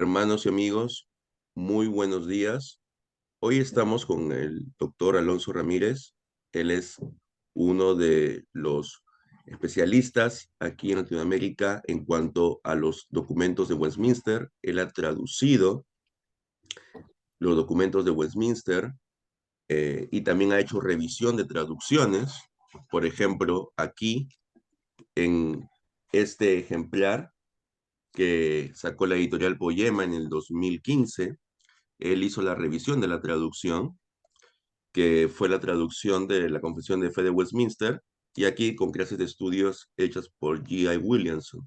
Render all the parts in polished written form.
Hermanos y amigos, muy buenos días. Hoy estamos con el doctor Alonso Ramírez. Él es uno de los especialistas aquí en Latinoamérica en cuanto a los documentos de Westminster. Él ha traducido los documentos de Westminster y también ha hecho revisión de traducciones. Por ejemplo, aquí en este ejemplar que sacó la editorial Poema en el 2015. Él hizo la revisión de la traducción, que fue la traducción de la Confesión de Fe de Westminster, y aquí con clases de estudios hechas por G.I. Williamson.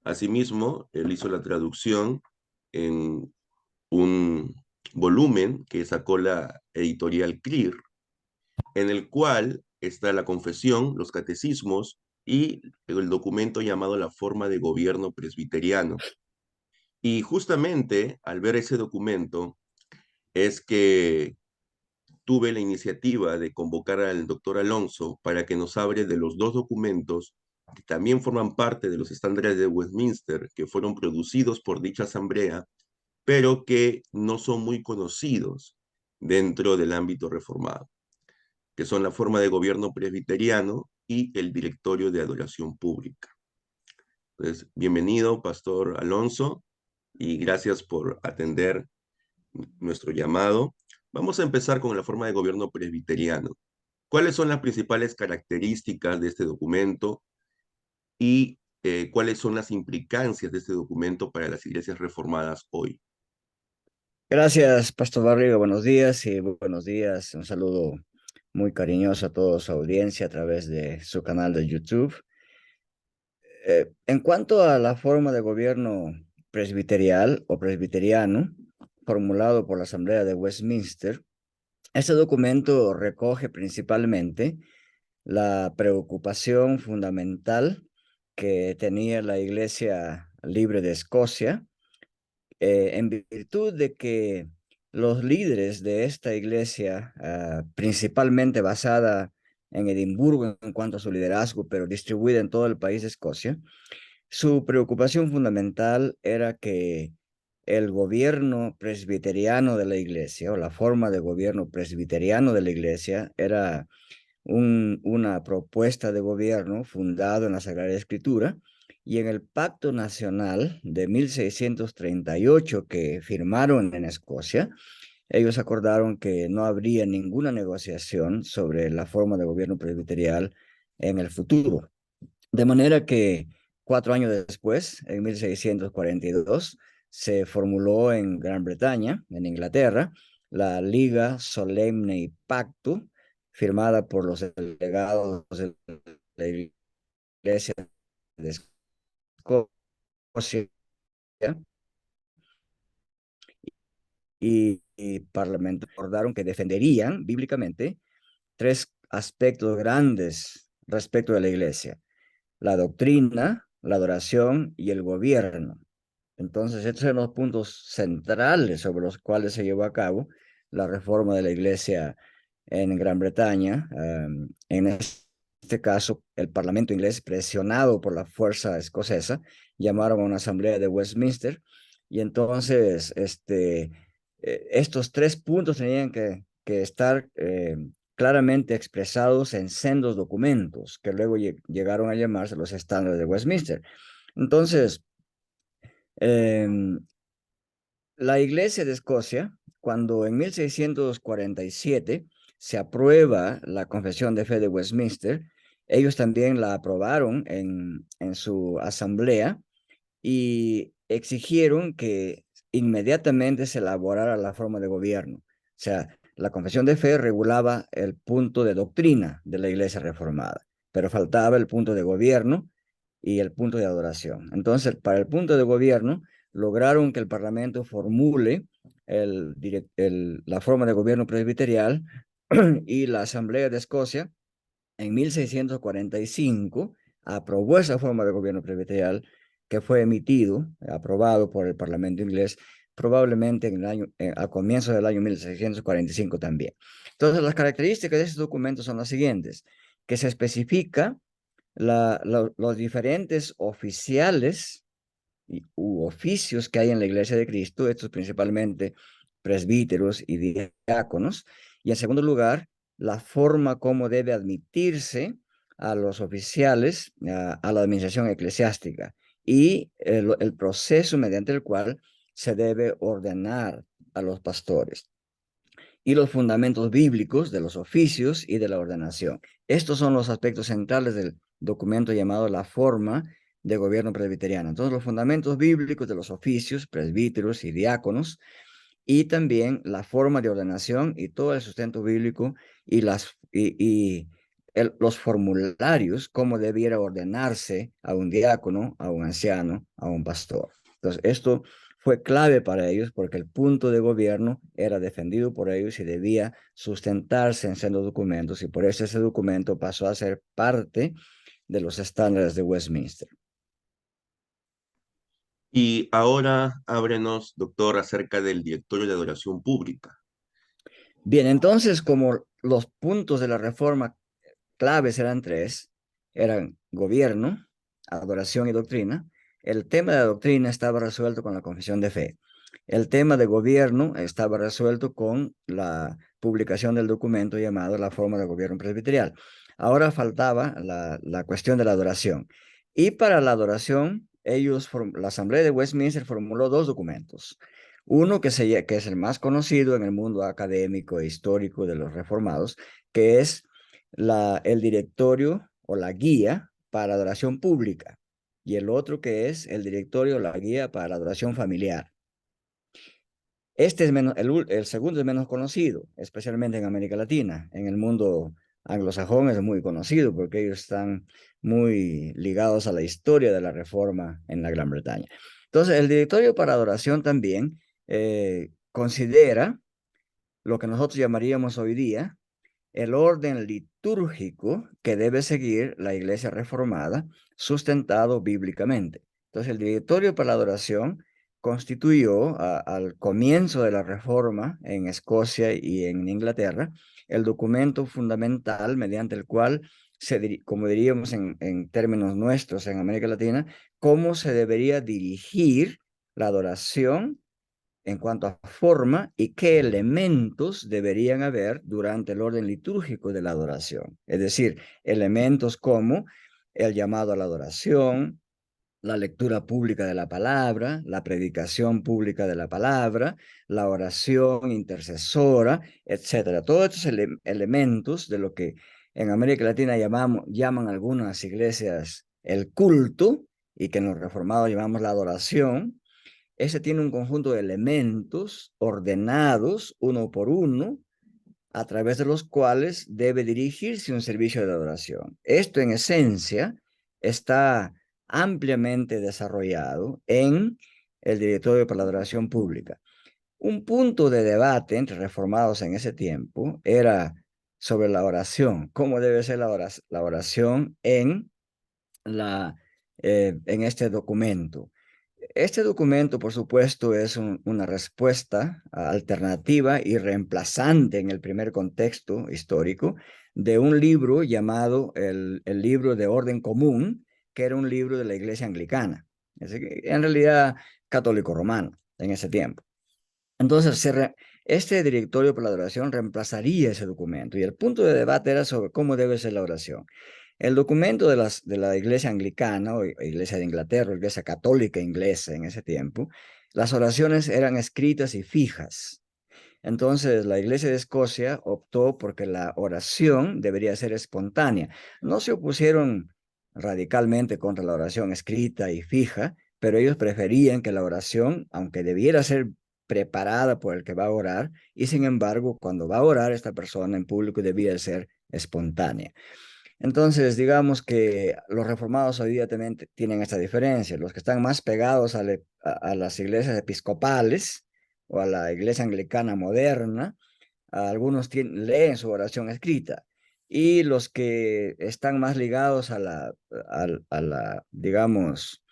Asimismo, él hizo la traducción en un volumen que sacó la editorial Clear, en el cual está la confesión, los catecismos y el documento llamado La Forma de Gobierno Presbiteriano. Y justamente al ver ese documento es que tuve la iniciativa de convocar al doctor Alonso para que nos hable de los dos documentos que también forman parte de los estándares de Westminster, que fueron producidos por dicha asamblea, pero que no son muy conocidos dentro del ámbito reformado, que son la forma de gobierno presbiteriano y el directorio de adoración pública. Entonces, bienvenido, Pastor Alonso, y gracias por atender nuestro llamado. Vamos a empezar con la forma de gobierno presbiteriano. ¿Cuáles son las principales características de este documento y cuáles son las implicancias de este documento para las iglesias reformadas hoy? Gracias, Pastor Barriga. Buenos días y buenos días. Un saludo muy cariñoso a toda su audiencia a través de su canal de YouTube. En cuanto a la forma de gobierno presbiterial o presbiteriano, formulado por la Asamblea de Westminster, este documento recoge principalmente la preocupación fundamental que tenía la Iglesia Libre de Escocia en virtud de que los líderes de esta iglesia, principalmente basada en Edimburgo en cuanto a su liderazgo, pero distribuida en todo el país de Escocia, su preocupación fundamental era que el gobierno presbiteriano de la iglesia, o la forma de gobierno presbiteriano de la iglesia, era una propuesta de gobierno fundado en la Sagrada Escritura y en el Pacto Nacional de 1638 que firmaron en Escocia. Ellos acordaron que no habría ninguna negociación sobre la forma de gobierno presbiterial en el futuro. De manera que 4 años después, en 1642, se formuló en Gran Bretaña, en Inglaterra, la Liga Solemne Pacto, firmada por los delegados de la Iglesia de Escocia y Parlamento. Acordaron que defenderían bíblicamente tres aspectos grandes respecto de la Iglesia: la doctrina, la adoración y el gobierno. Entonces, estos son los puntos centrales sobre los cuales se llevó a cabo la reforma de la Iglesia en Gran Bretaña. En este caso, el Parlamento inglés, presionado por la fuerza escocesa, llamaron a una asamblea de Westminster y entonces estos tres puntos tenían que estar claramente expresados en sendos documentos que luego llegaron a llamarse los estándares de Westminster. Entonces, la Iglesia de Escocia, cuando en 1647 se aprueba la Confesión de Fe de Westminster, ellos también la aprobaron en su asamblea y exigieron que inmediatamente se elaborara la forma de gobierno. O sea, la Confesión de Fe regulaba el punto de doctrina de la Iglesia Reformada, pero faltaba el punto de gobierno y el punto de adoración. Entonces, para el punto de gobierno, lograron que el Parlamento formule la forma de gobierno presbiterial y la Asamblea de Escocia en 1645 aprobó esa forma de gobierno presbiterial que fue aprobado por el Parlamento inglés, probablemente a comienzos del año 1645 también. Entonces, las características de este documento son las siguientes: que se especifica los diferentes oficiales u oficios que hay en la Iglesia de Cristo, estos principalmente presbíteros y diáconos, y en segundo lugar, la forma como debe admitirse a los oficiales a la administración eclesiástica y el proceso mediante el cual se debe ordenar a los pastores y los fundamentos bíblicos de los oficios y de la ordenación. Estos son los aspectos centrales del documento llamado la forma de gobierno presbiteriano. Entonces, los fundamentos bíblicos de los oficios, presbíteros y diáconos, y también la forma de ordenación y todo el sustento bíblico y los formularios, cómo debiera ordenarse a un diácono, a un anciano, a un pastor. Entonces, esto fue clave para ellos porque el punto de gobierno era defendido por ellos y debía sustentarse en sendos documentos, y por eso ese documento pasó a ser parte de los estándares de Westminster. Y ahora ábrenos, doctor, acerca del directorio de adoración pública. Bien, entonces, como los puntos de la reforma claves eran tres, eran gobierno, adoración y doctrina. El tema de la doctrina estaba resuelto con la confesión de fe. El tema de gobierno estaba resuelto con la publicación del documento llamado la forma de gobierno presbiterial. Ahora faltaba la cuestión de la adoración. Y para la adoración, la Asamblea de Westminster formuló dos documentos. Uno que es el más conocido en el mundo académico e histórico de los reformados, que es el directorio o la guía para adoración pública, y el otro que es el directorio o la guía para la adoración familiar. Este es menos, el segundo es menos conocido, especialmente en América Latina. En el mundo anglosajón es muy conocido porque ellos están muy ligados a la historia de la reforma en la Gran Bretaña. Entonces, el directorio para adoración también considera lo que nosotros llamaríamos hoy día el orden litúrgico que debe seguir la Iglesia reformada, sustentado bíblicamente. Entonces, el directorio para la adoración constituyó al comienzo de la reforma en Escocia y en Inglaterra el documento fundamental mediante el cual, como diríamos en términos nuestros en América Latina, cómo se debería dirigir la adoración en cuanto a forma y qué elementos deberían haber durante el orden litúrgico de la adoración. Es decir, elementos como el llamado a la adoración, la lectura pública de la palabra, la predicación pública de la palabra, la oración intercesora, etcétera. Todos estos elementos de lo que en América Latina llaman algunas iglesias el culto, y que en los reformados llamamos la adoración. Ese tiene un conjunto de elementos ordenados uno por uno, a través de los cuales debe dirigirse un servicio de adoración. Esto en esencia está ampliamente desarrollado en el Directorio para la Adoración Pública. Un punto de debate entre reformados en ese tiempo era sobre la oración, cómo debe ser la oración en este documento. Este documento, por supuesto, es una respuesta alternativa y reemplazante en el primer contexto histórico de un libro llamado el Libro de Orden Común, que era un libro de la Iglesia Anglicana, en realidad católico romano en ese tiempo. Entonces, este directorio para la adoración reemplazaría ese documento, y el punto de debate era sobre cómo debe ser la oración. El documento de la Iglesia Anglicana, o Iglesia de Inglaterra, o Iglesia Católica Inglesa en ese tiempo, las oraciones eran escritas y fijas. Entonces, la Iglesia de Escocia optó porque la oración debería ser espontánea. No se opusieron radicalmente contra la oración escrita y fija, pero ellos preferían que la oración, aunque debiera ser preparada por el que va a orar, y sin embargo, cuando va a orar esta persona en público debía ser espontánea. Entonces, digamos que los reformados hoy día también tienen esta diferencia. Los que están más pegados a las iglesias episcopales o a la iglesia anglicana moderna, algunos leen su oración escrita. Y los que están más ligados digamos,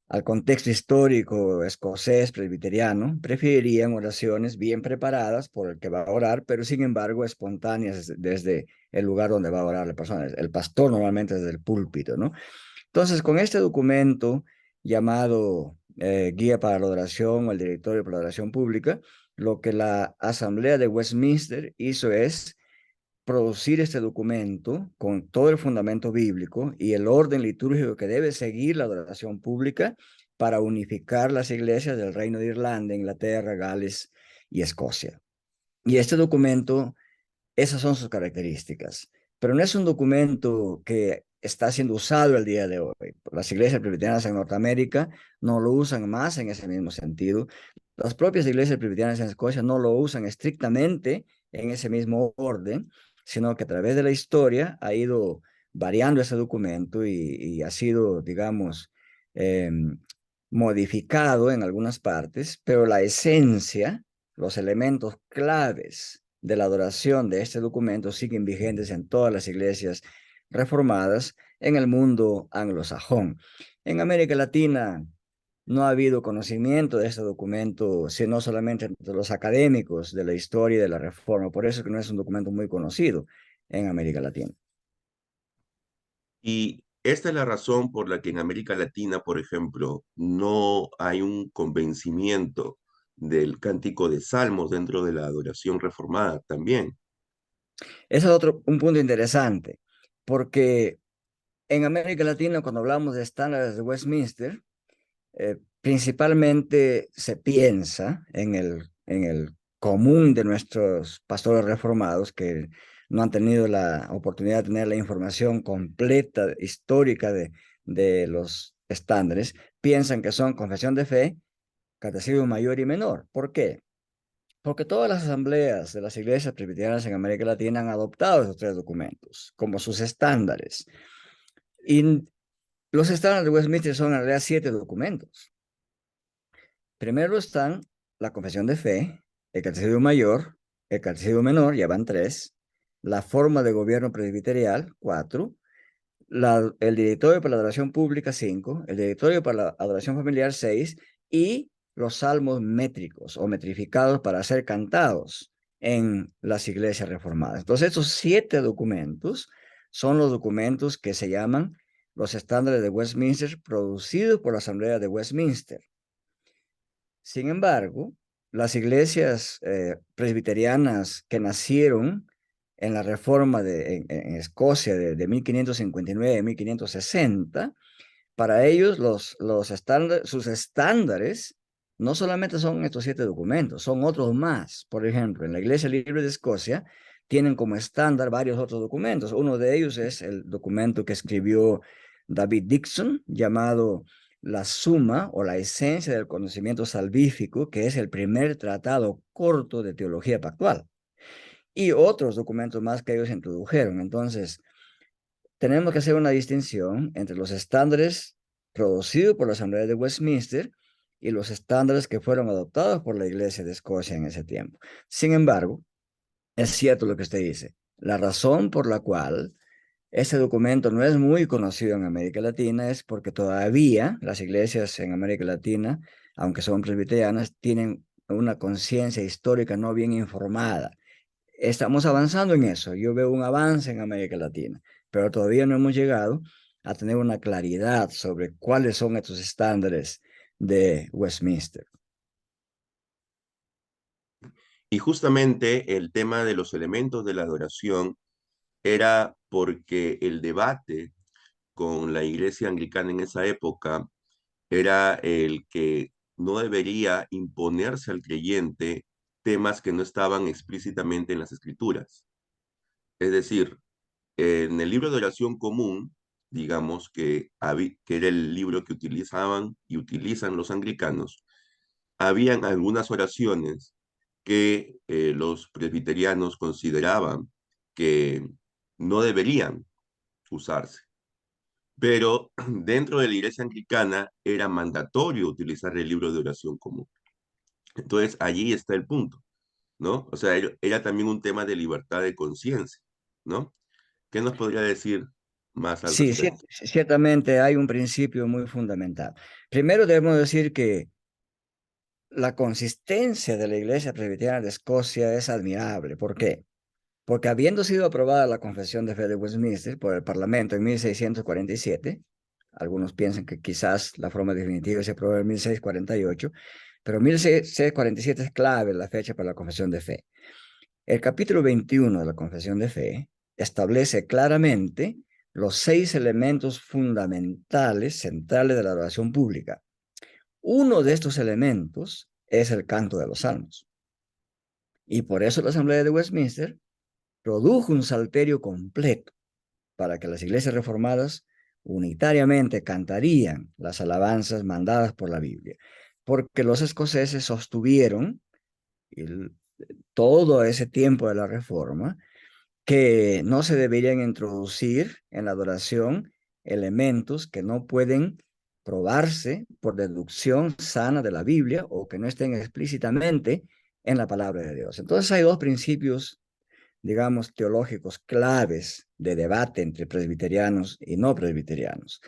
al contexto histórico escocés presbiteriano, preferirían oraciones bien preparadas por el que va a orar, pero sin embargo espontáneas desde el lugar donde va a orar la persona. El pastor normalmente desde el púlpito, ¿no? Entonces, con este documento llamado guía para la adoración o el directorio para la adoración pública, lo que la Asamblea de Westminster hizo es producir este documento con todo el fundamento bíblico y el orden litúrgico que debe seguir la adoración pública para unificar las iglesias del Reino de Irlanda, Inglaterra, Gales y Escocia. Y este documento, esas son sus características, pero no es un documento que está siendo usado el día de hoy. Las iglesias presbiterianas en Norteamérica no lo usan más en ese mismo sentido. Las propias iglesias presbiterianas en Escocia no lo usan estrictamente en ese mismo orden, sino que a través de la historia ha ido variando ese documento y ha sido, digamos, eh, modificado en algunas partes, pero la esencia, los elementos claves de la adoración de este documento siguen vigentes en todas las iglesias reformadas en el mundo anglosajón. En América Latina no ha habido conocimiento de este documento, sino solamente entre los académicos de la historia y de la reforma. Por eso es que no es un documento muy conocido en América Latina. Y esta es la razón por la que en América Latina, por ejemplo, no hay un convencimiento del cántico de salmos dentro de la adoración reformada también. Ese es un punto interesante, porque en América Latina, cuando hablamos de estándares de Westminster, principalmente se piensa en el común de nuestros pastores reformados que no han tenido la oportunidad de tener la información completa, histórica de los estándares, piensan que son confesión de fe, catecismo mayor y menor. ¿Por qué? Porque todas las asambleas de las iglesias presbiterianas en América Latina han adoptado esos tres documentos como sus estándares. Y los estándares de Westminster son en realidad 7 documentos. Primero están la confesión de fe, el catecismo mayor, el catecismo menor, ya van 3, la forma de gobierno presbiterial, 4, el directorio para la adoración pública, 5, el directorio para la adoración familiar, 6, y los salmos métricos o metrificados para ser cantados en las iglesias reformadas. Entonces, estos 7 documentos son los documentos que se llaman los estándares de Westminster producidos por la Asamblea de Westminster. Sin embargo, las iglesias presbiterianas que nacieron en la reforma en Escocia de 1559 a 1560, para ellos sus estándares no solamente son estos 7 documentos, son otros más. Por ejemplo, en la Iglesia Libre de Escocia tienen como estándar varios otros documentos. Uno de ellos es el documento que escribió David Dixon, llamado La Suma o la Esencia del Conocimiento Salvífico, que es el primer tratado corto de teología pactual, y otros documentos más que ellos introdujeron. Entonces, tenemos que hacer una distinción entre los estándares producidos por la Asamblea de Westminster y los estándares que fueron adoptados por la Iglesia de Escocia en ese tiempo. Sin embargo, es cierto lo que usted dice. La razón por la cual este documento no es muy conocido en América Latina es porque todavía las iglesias en América Latina, aunque son presbiterianas, tienen una conciencia histórica no bien informada. Estamos avanzando en eso. Yo veo un avance en América Latina, pero todavía no hemos llegado a tener una claridad sobre cuáles son estos estándares de Westminster. Y justamente el tema de los elementos de la adoración era porque el debate con la iglesia anglicana en esa época era el que no debería imponerse al creyente temas que no estaban explícitamente en las escrituras. Es decir, en el libro de oración común, digamos que era el libro que utilizaban y utilizan los anglicanos, habían algunas oraciones que los presbiterianos consideraban que no deberían usarse. Pero dentro de la iglesia anglicana era mandatorio utilizar el libro de oración común. Entonces allí está el punto, ¿no? O sea, era también un tema de libertad de conciencia, ¿no? ¿Qué nos podría decir más al Sí, respecto? ciertamente hay un principio muy fundamental. Primero debemos decir que la consistencia de la Iglesia Presbiteriana de Escocia es admirable. ¿Por qué? Porque habiendo sido aprobada la Confesión de Fe de Westminster por el Parlamento en 1647, Algunos piensan que quizás la forma definitiva se aprobó en 1648, pero 1647 es clave la fecha para la confesión de fe. El capítulo 21 de la confesión de fe establece claramente los 6 elementos fundamentales, centrales de la adoración pública. Uno de estos elementos es el canto de los salmos. Y por eso la Asamblea de Westminster produjo un salterio completo para que las iglesias reformadas unitariamente cantarían las alabanzas mandadas por la Biblia, porque los escoceses sostuvieron todo ese tiempo de la Reforma que no se deberían introducir en la adoración elementos que no pueden probarse por deducción sana de la Biblia o que no estén explícitamente en la palabra de Dios. Entonces hay dos principios, digamos, teológicos claves de debate entre presbiterianos y no presbiterianos,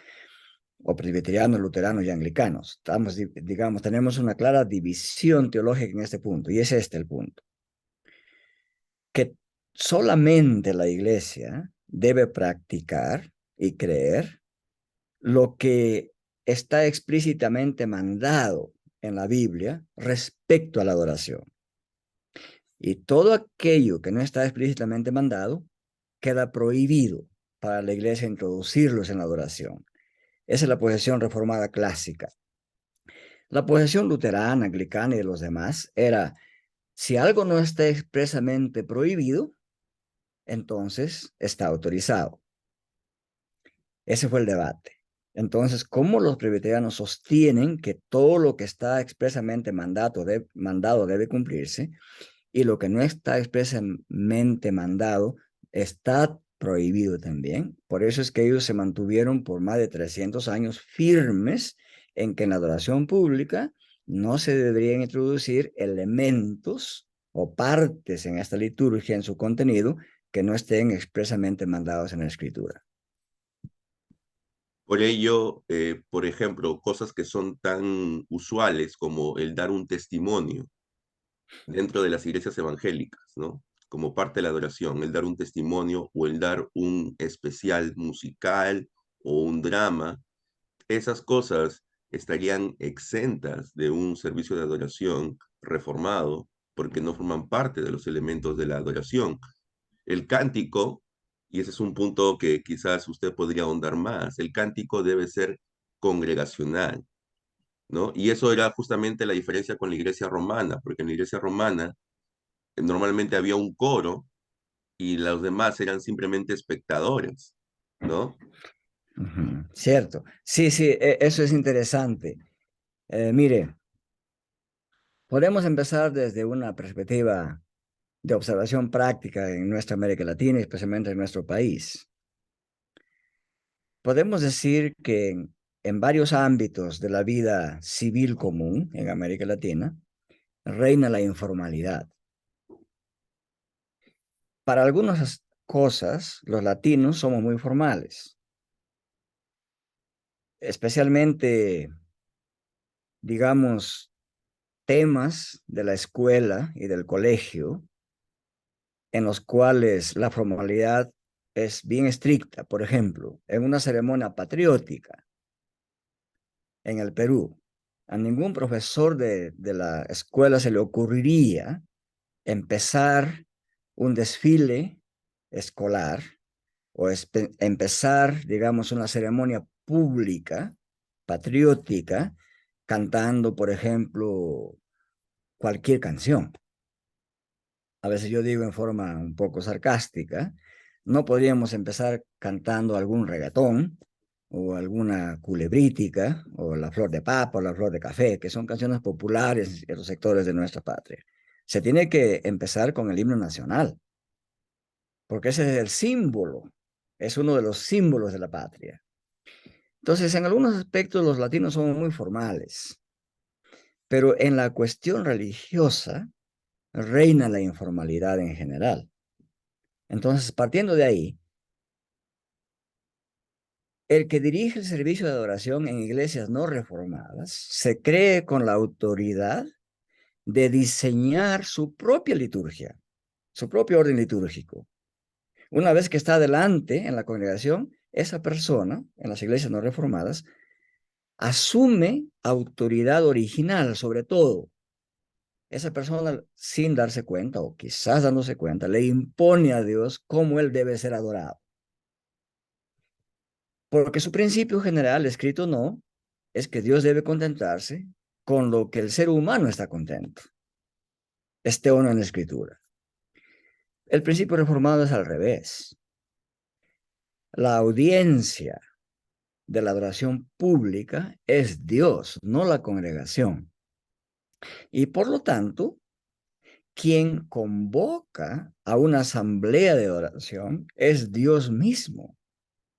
o presbiterianos, luteranos y anglicanos. Estamos, digamos, tenemos una clara división teológica en este punto, y es este el punto, que solamente la iglesia debe practicar y creer lo que está explícitamente mandado en la Biblia respecto a la adoración. Y todo aquello que no está explícitamente mandado queda prohibido para la iglesia introducirlos en la adoración. Esa es la posición reformada clásica. La posición luterana, anglicana y de los demás era, si algo no está expresamente prohibido, entonces está autorizado. Ese fue el debate. Entonces, ¿cómo los presbiterianos sostienen que todo lo que está expresamente mandado debe cumplirse y lo que no está expresamente mandado está prohibido también? Por eso es que ellos se mantuvieron por más de 300 años firmes en que en la adoración pública no se deberían introducir elementos o partes en esta liturgia, en su contenido, que no estén expresamente mandados en la Escritura. Por ello, por ejemplo, cosas que son tan usuales como el dar un testimonio dentro de las iglesias evangélicas, ¿no? Como parte de la adoración, el dar un testimonio o el dar un especial musical o un drama, esas cosas estarían exentas de un servicio de adoración reformado porque no forman parte de los elementos de la adoración. El cántico, y ese es un punto que quizás usted podría ahondar más, el cántico debe ser congregacional, ¿no? Y eso era justamente la diferencia con la iglesia romana, porque en la iglesia romana normalmente había un coro y los demás eran simplemente espectadores, ¿no? Cierto. Sí, sí, eso es interesante. Mire, podemos empezar desde una perspectiva de observación práctica en nuestra América Latina, especialmente en nuestro país. Podemos decir que en varios ámbitos de la vida civil común en América Latina reina la informalidad. Para algunas cosas, los latinos somos muy formales, especialmente, digamos, temas de la escuela y del colegio en los cuales la formalidad es bien estricta. Por ejemplo, en una ceremonia patriótica en el Perú, a ningún profesor de la escuela se le ocurriría empezar un desfile escolar o empezar, digamos, una ceremonia pública, patriótica, cantando, por ejemplo, cualquier canción. A veces yo digo en forma un poco sarcástica, no podríamos empezar cantando algún reggaetón o alguna culebrítica o la flor de papa o la flor de café, que son canciones populares en los sectores de nuestra patria. Se tiene que empezar con el himno nacional, porque ese es el símbolo, es uno de los símbolos de la patria. Entonces, en algunos aspectos los latinos son muy formales, pero en la cuestión religiosa reina la informalidad en general. Entonces, partiendo de ahí, el que dirige el servicio de adoración en iglesias no reformadas se cree con la autoridad de diseñar su propia liturgia, su propio orden litúrgico. Una vez que está adelante en la congregación, esa persona, en las iglesias no reformadas, asume autoridad original sobre todo. Esa persona, sin darse cuenta, o quizás dándose cuenta, le impone a Dios cómo él debe ser adorado. Porque su principio general, escrito no, es que Dios debe contentarse con lo que el ser humano está contento, esté o no en la escritura. El principio reformado es al revés. La audiencia de la adoración pública es Dios, no la congregación. Y por lo tanto, quien convoca a una asamblea de oración es Dios mismo.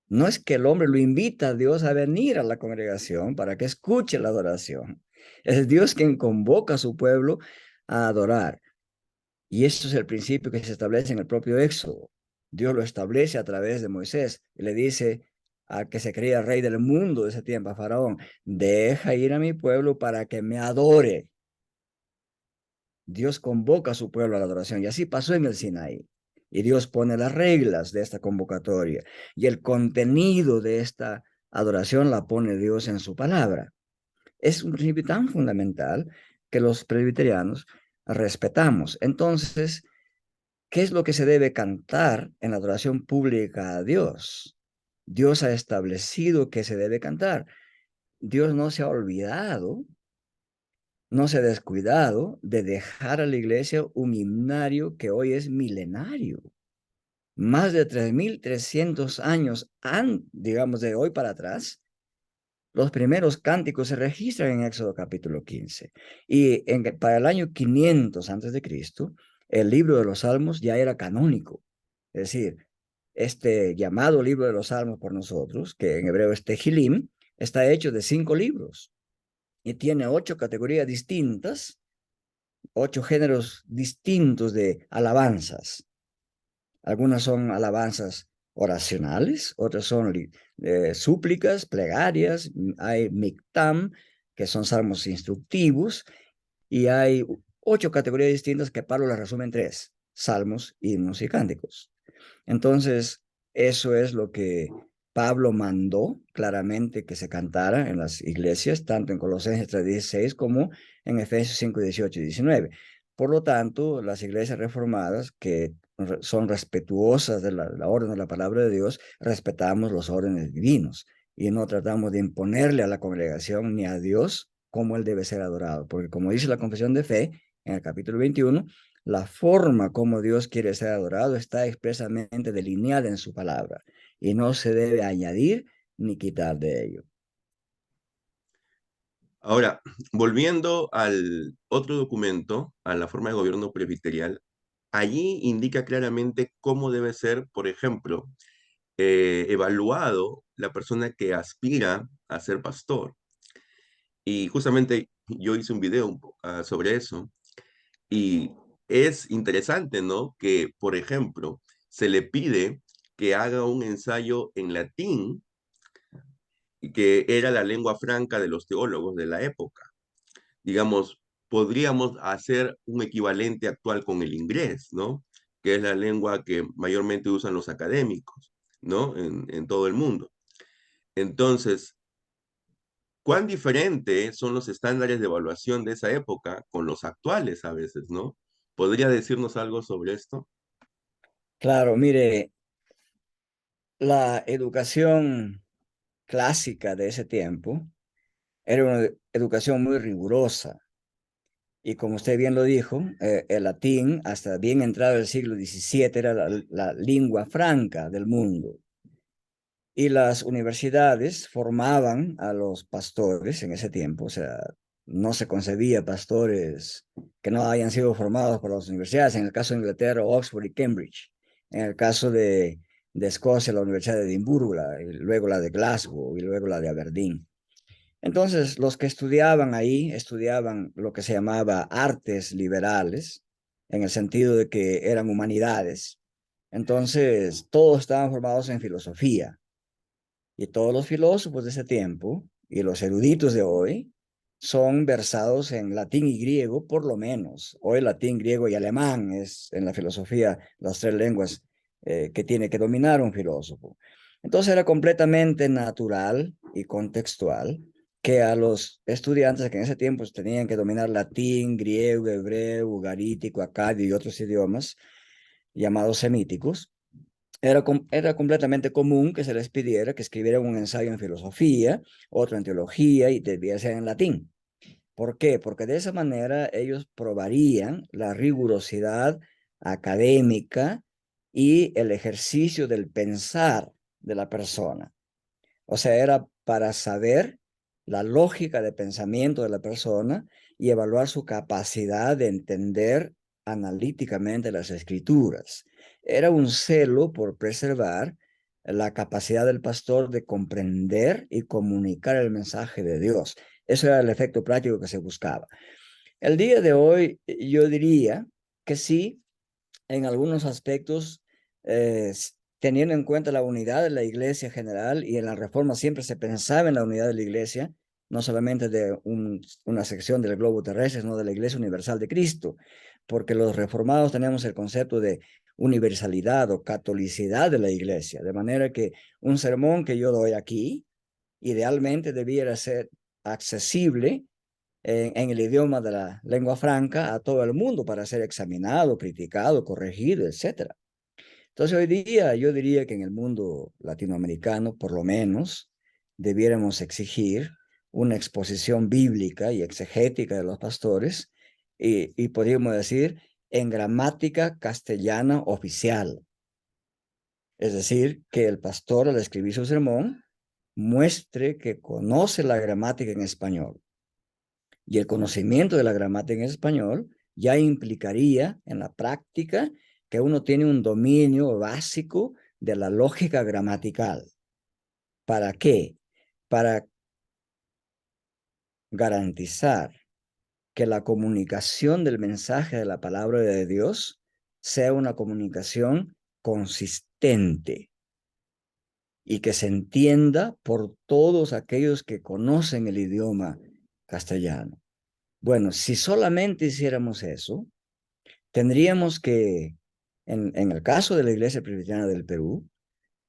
No es que el hombre lo invita a Dios a venir a la congregación para que escuche la adoración. Es Dios quien convoca a su pueblo a adorar. Y esto es el principio que se establece en el propio Éxodo. Dios lo establece a través de Moisés y le dice a que se creía rey del mundo de ese tiempo, a Faraón, deja ir a mi pueblo para que me adore. Dios convoca a su pueblo a la adoración y así pasó en el Sinaí. Y Dios pone las reglas de esta convocatoria y el contenido de esta adoración la pone Dios en su palabra. Es un principio tan fundamental que los presbiterianos respetamos. Entonces, ¿qué es lo que se debe cantar en la adoración pública a Dios? Dios ha establecido que se debe cantar. Dios no se ha olvidado, no se ha descuidado de dejar a la iglesia un himnario que hoy es milenario. Más de 3.300 años, digamos, de hoy para atrás, los primeros cánticos se registran en Éxodo capítulo 15. Y para el año 500 antes de Cristo, el libro de los Salmos ya era canónico. Es decir, este llamado libro de los Salmos por nosotros, que en hebreo es Tehilim, está hecho de 5 libros y tiene 8 categorías distintas, 8 géneros distintos de alabanzas. Algunas son alabanzas oracionales, otras son súplicas, plegarias, hay miktam, que son salmos instructivos, y hay 8 categorías distintas que Pablo las resume en 3, salmos, himnos y cánticos. Entonces, eso es lo que Pablo mandó claramente que se cantara en las iglesias, tanto en Colosenses 3:16 como en Efesios 5:18 y 19. Por lo tanto, las iglesias reformadas que son respetuosas de la orden de la palabra de Dios, respetamos los órdenes divinos y no tratamos de imponerle a la congregación ni a Dios cómo él debe ser adorado, porque como dice la confesión de fe en el capítulo 21, la forma como Dios quiere ser adorado está expresamente delineada en su palabra y no se debe añadir ni quitar de ello. Ahora, volviendo al otro documento, a la forma de gobierno presbiterial, allí indica claramente cómo debe ser, por ejemplo, evaluado la persona que aspira a ser pastor. Y justamente yo hice un video sobre eso. Y es interesante, ¿no? Que, por ejemplo, se le pide que haga un ensayo en latín, que era la lengua franca de los teólogos de la época. Digamos, podríamos hacer un equivalente actual con el inglés, ¿no? Que es la lengua que mayormente usan los académicos, ¿no? En todo el mundo. Entonces, ¿cuán diferentes son los estándares de evaluación de esa época con los actuales a veces, ¿no? ¿Podría decirnos algo sobre esto? Claro, mire, la educación clásica de ese tiempo era una educación muy rigurosa. Y como usted bien lo dijo, el latín, hasta bien entrado el siglo XVII, era la lengua franca del mundo. Y las universidades formaban a los pastores en ese tiempo, o sea, no se concebía pastores que no hayan sido formados por las universidades, en el caso de Inglaterra, Oxford y Cambridge, en el caso de Escocia, la Universidad de Edimburgo, y luego la de Glasgow y luego la de Aberdeen. Entonces, los que estudiaban ahí estudiaban lo que se llamaba artes liberales, en el sentido de que eran humanidades. Entonces, todos estaban formados en filosofía y todos los filósofos de ese tiempo y los eruditos de hoy son versados en latín y griego, por lo menos. Hoy latín, griego y alemán es en la filosofía las 3 lenguas que tiene que dominar un filósofo. Entonces era completamente natural y contextual que a los estudiantes que en ese tiempo tenían que dominar latín, griego, hebreo, garítico, acadio y otros idiomas llamados semíticos, era completamente común que se les pidiera que escribieran un ensayo en filosofía, otro en teología y debía ser en latín. ¿Por qué? Porque de esa manera ellos probarían la rigurosidad académica y el ejercicio del pensar de la persona. O sea, era para saber la lógica de pensamiento de la persona y evaluar su capacidad de entender analíticamente las escrituras. Era un celo por preservar la capacidad del pastor de comprender y comunicar el mensaje de Dios. Eso era el efecto práctico que se buscaba. El día de hoy, yo diría que sí, en algunos aspectos, teniendo en cuenta la unidad de la iglesia general y en la reforma siempre se pensaba en la unidad de la iglesia, no solamente de una sección del globo terrestre, sino de la iglesia universal de Cristo, porque los reformados tenemos el concepto de universalidad o catolicidad de la iglesia, de manera que un sermón que yo doy aquí, idealmente debiera ser accesible en el idioma de la lengua franca a todo el mundo para ser examinado, criticado, corregido, etcétera. Entonces hoy día yo diría que en el mundo latinoamericano, por lo menos, debiéramos exigir una exposición bíblica y exegética de los pastores y podríamos decir en gramática castellana oficial. Es decir, que el pastor al escribir su sermón muestre que conoce la gramática en español. Y el conocimiento de la gramática en español ya implicaría en la práctica que uno tiene un dominio básico de la lógica gramatical. ¿Para qué? Para garantizar que la comunicación del mensaje de la palabra de Dios sea una comunicación consistente y que se entienda por todos aquellos que conocen el idioma castellano. Bueno, si solamente hiciéramos eso, tendríamos que, en el caso de la Iglesia Presbiteriana del Perú,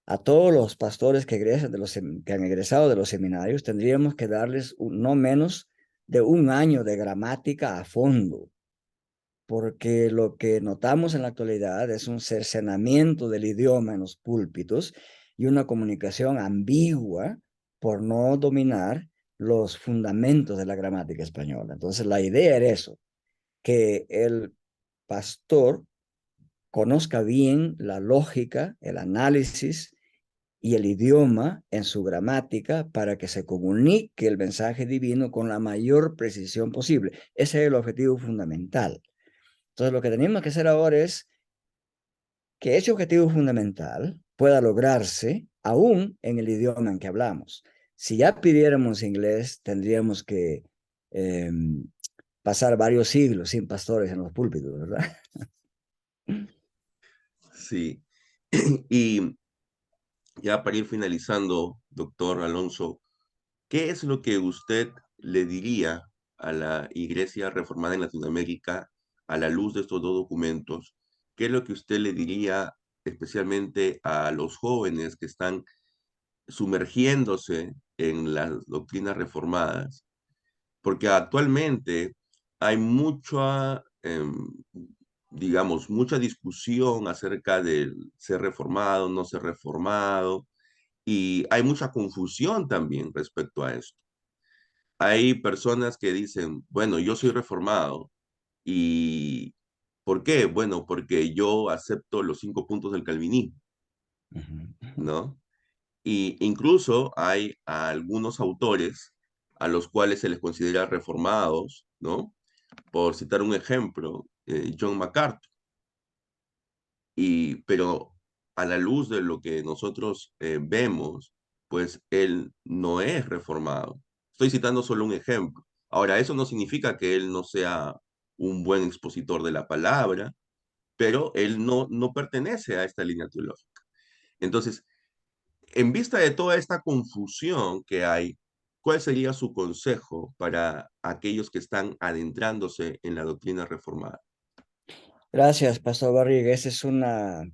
a todos los pastores que, que han egresado de los seminarios, tendríamos que darles no menos de un año de gramática a fondo, porque lo que notamos en la actualidad es un cercenamiento del idioma en los púlpitos y una comunicación ambigua por no dominar los fundamentos de la gramática española. Entonces, la idea era eso, que el pastor conozca bien la lógica, el análisis y el idioma en su gramática para que se comunique el mensaje divino con la mayor precisión posible. Ese es el objetivo fundamental. Entonces, lo que tenemos que hacer ahora es que ese objetivo fundamental pueda lograrse aún en el idioma en que hablamos. Si ya pidiéramos inglés, tendríamos que eh, pasar varios siglos sin pastores en los púlpitos, ¿verdad? Sí. Y ya para ir finalizando, doctor Alonso, ¿qué es lo que usted le diría a la Iglesia Reformada en Latinoamérica a la luz de estos dos documentos? ¿Qué es lo que usted le diría especialmente a los jóvenes que están sumergiéndose en las doctrinas reformadas? Porque actualmente hay mucha, digamos, mucha discusión acerca de ser reformado, no ser reformado, y hay mucha confusión también respecto a esto. Hay personas que dicen, bueno, yo soy reformado y ¿por qué? Bueno, porque yo acepto los 5 puntos del calvinismo, ¿no? Y incluso hay algunos autores a los cuales se les considera reformados, ¿no? Por citar un ejemplo, John MacArthur. Pero a la luz de lo que nosotros vemos, pues él no es reformado. Estoy citando solo un ejemplo. Ahora, eso no significa que él no sea un buen expositor de la palabra, pero él no pertenece a esta línea teológica. Entonces, en vista de toda esta confusión que hay, ¿cuál sería su consejo para aquellos que están adentrándose en la doctrina reformada? Gracias, Pastor Barriga. Esa es una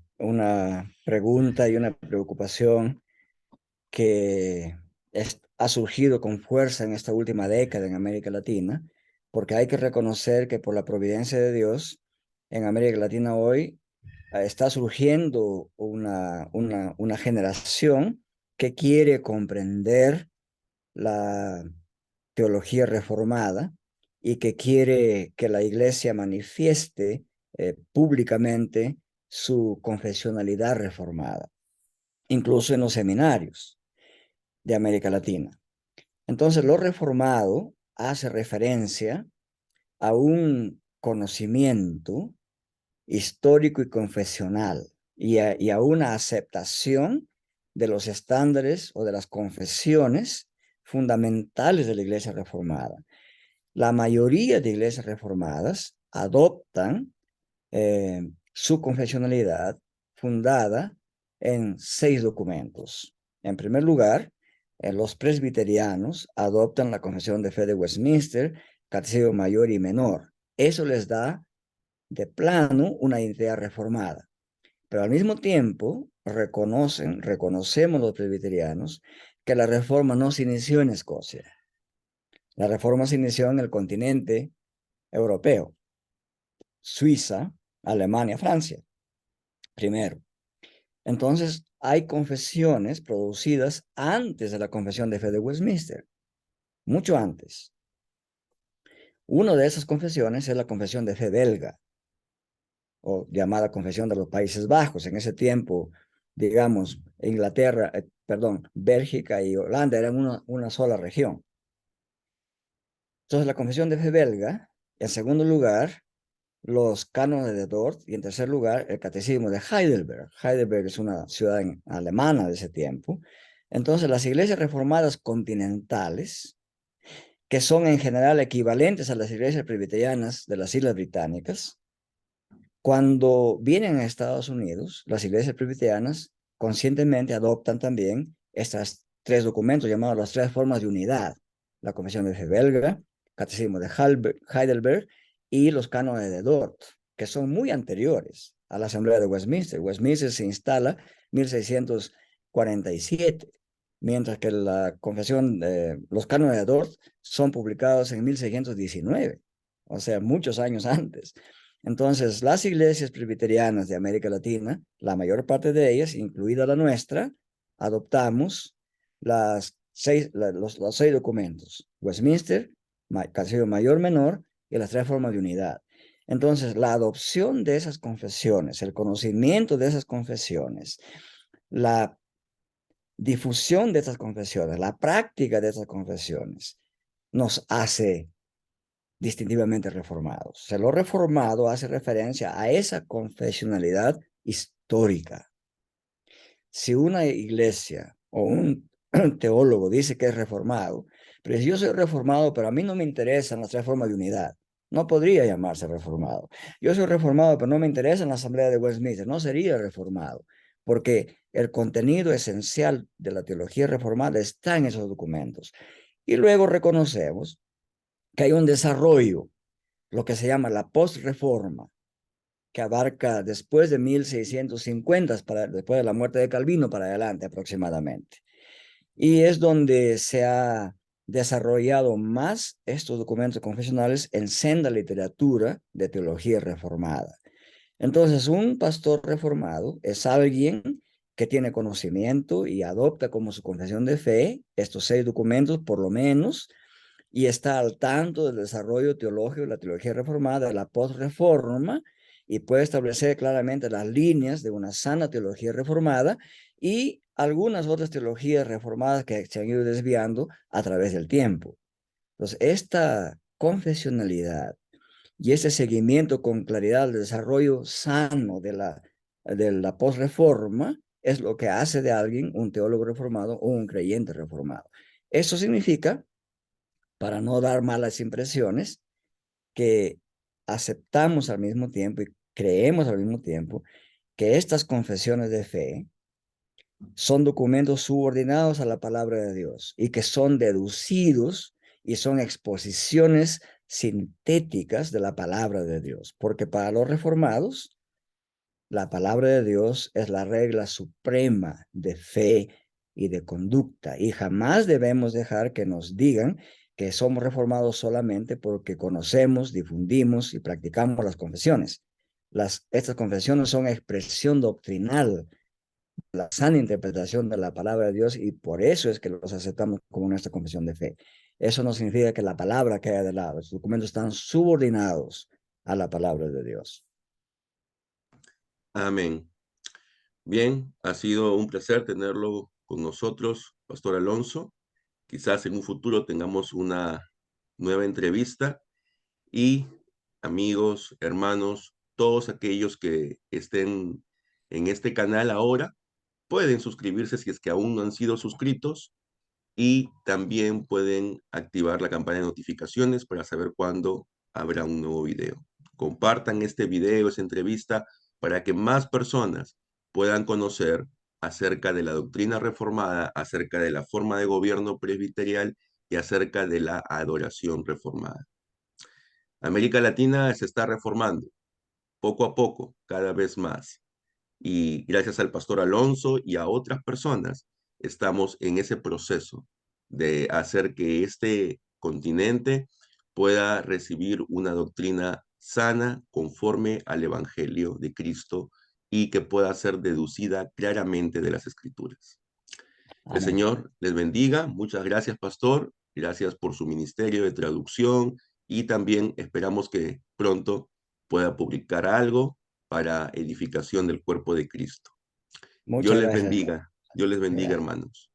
pregunta y una preocupación que ha surgido con fuerza en esta última década en América Latina, porque hay que reconocer que por la providencia de Dios, en América Latina hoy está surgiendo una generación que quiere comprender la teología reformada y que quiere que la iglesia manifieste públicamente su confesionalidad reformada, incluso en los seminarios de América Latina. Entonces, lo reformado hace referencia a un conocimiento histórico y confesional y a una aceptación de los estándares o de las confesiones fundamentales de la iglesia reformada. La mayoría de iglesias reformadas adoptan su confesionalidad fundada en 6 documentos. En primer lugar, los presbiterianos adoptan la Confesión de Fe de Westminster, Catecismo Mayor y Menor. Eso les da de plano una idea reformada. Pero al mismo tiempo reconocemos los presbiterianos que la reforma no se inició en Escocia. La reforma se inició en el continente europeo, Suiza, Alemania, Francia, primero. Entonces, hay confesiones producidas antes de la Confesión de Fe de Westminster, mucho antes. Una de esas confesiones es la Confesión de Fe belga, o llamada Confesión de los Países Bajos. En ese tiempo, digamos, Inglaterra, Bélgica y Holanda eran una sola región. Entonces, la Confesión de Fe belga, en segundo lugar, los cánones de Dort, y en tercer lugar, el Catecismo de Heidelberg. Heidelberg es una ciudad alemana de ese tiempo. Entonces, las iglesias reformadas continentales, que son en general equivalentes a las iglesias presbiterianas de las Islas Británicas, cuando vienen a Estados Unidos, las iglesias presbiterianas conscientemente adoptan también estos 3 documentos llamados las 3 formas de unidad: la Confesión de Fe belga, Catecismo de Heidelberg y los cánones de Dort, que son muy anteriores a la Asamblea de Westminster. Westminster se instala en 1647, mientras que los cánones de Dort son publicados en 1619, o sea, muchos años antes. Entonces, las iglesias presbiterianas de América Latina, la mayor parte de ellas, incluida la nuestra, adoptamos los 6 documentos: Westminster, Catecismo Mayor, Menor y las 3 formas de unidad. Entonces, la adopción de esas confesiones, el conocimiento de esas confesiones, la difusión de esas confesiones, la práctica de esas confesiones, nos hace distintivamente reformados. O sea, lo reformado hace referencia a esa confesionalidad histórica. Si una iglesia o un teólogo dice que es reformado, pero si yo soy reformado, pero a mí no me interesan las 3 formas de unidad, no podría llamarse reformado. Yo soy reformado, pero no me interesa en la Asamblea de Westminster, no sería reformado, porque el contenido esencial de la teología reformada está en esos documentos. Y luego reconocemos que hay un desarrollo, lo que se llama la postreforma, que abarca después de 1650, después de la muerte de Calvino para adelante aproximadamente. Y es donde se ha desarrollado más estos documentos confesionales en senda literatura de teología reformada. Entonces, un pastor reformado es alguien que tiene conocimiento y adopta como su confesión de fe estos 6 documentos por lo menos, y está al tanto del desarrollo teológico de la teología reformada, de la postreforma, y puede establecer claramente las líneas de una sana teología reformada y algunas otras teologías reformadas que se han ido desviando a través del tiempo. Entonces, esta confesionalidad y ese seguimiento con claridad del desarrollo sano de la postreforma es lo que hace de alguien un teólogo reformado o un creyente reformado. Eso significa, para no dar malas impresiones, que aceptamos al mismo tiempo y creemos al mismo tiempo que estas confesiones de fe son documentos subordinados a la palabra de Dios y que son deducidos y son exposiciones sintéticas de la palabra de Dios, porque para los reformados la palabra de Dios es la regla suprema de fe y de conducta. Y jamás debemos dejar que nos digan que somos reformados solamente porque conocemos, difundimos y practicamos las confesiones. Estas confesiones son expresión doctrinal, la sana interpretación de la palabra de Dios, y por eso es que los aceptamos como nuestra confesión de fe. Eso no significa que la palabra quede de lado. Los documentos están subordinados a la palabra de Dios. Amén. Bien, ha sido un placer tenerlo con nosotros, Pastor Alonso. Quizás en un futuro tengamos una nueva entrevista y amigos, hermanos, todos aquellos que estén en este canal ahora pueden suscribirse si es que aún no han sido suscritos y también pueden activar la campana de notificaciones para saber cuándo habrá un nuevo video. Compartan este video, esta entrevista, para que más personas puedan conocer acerca de la doctrina reformada, acerca de la forma de gobierno presbiterial y acerca de la adoración reformada. América Latina se está reformando poco a poco, cada vez más. Y gracias al pastor Alonso y a otras personas, estamos en ese proceso de hacer que este continente pueda recibir una doctrina sana conforme al Evangelio de Cristo y que pueda ser deducida claramente de las Escrituras. El Amén. Señor les bendiga. Muchas gracias, pastor. Gracias por su ministerio de traducción y también esperamos que pronto pueda publicar algo para edificación del cuerpo de Cristo. Dios Muchas les gracias. bendiga. Dios les bendiga, Gracias. hermanos.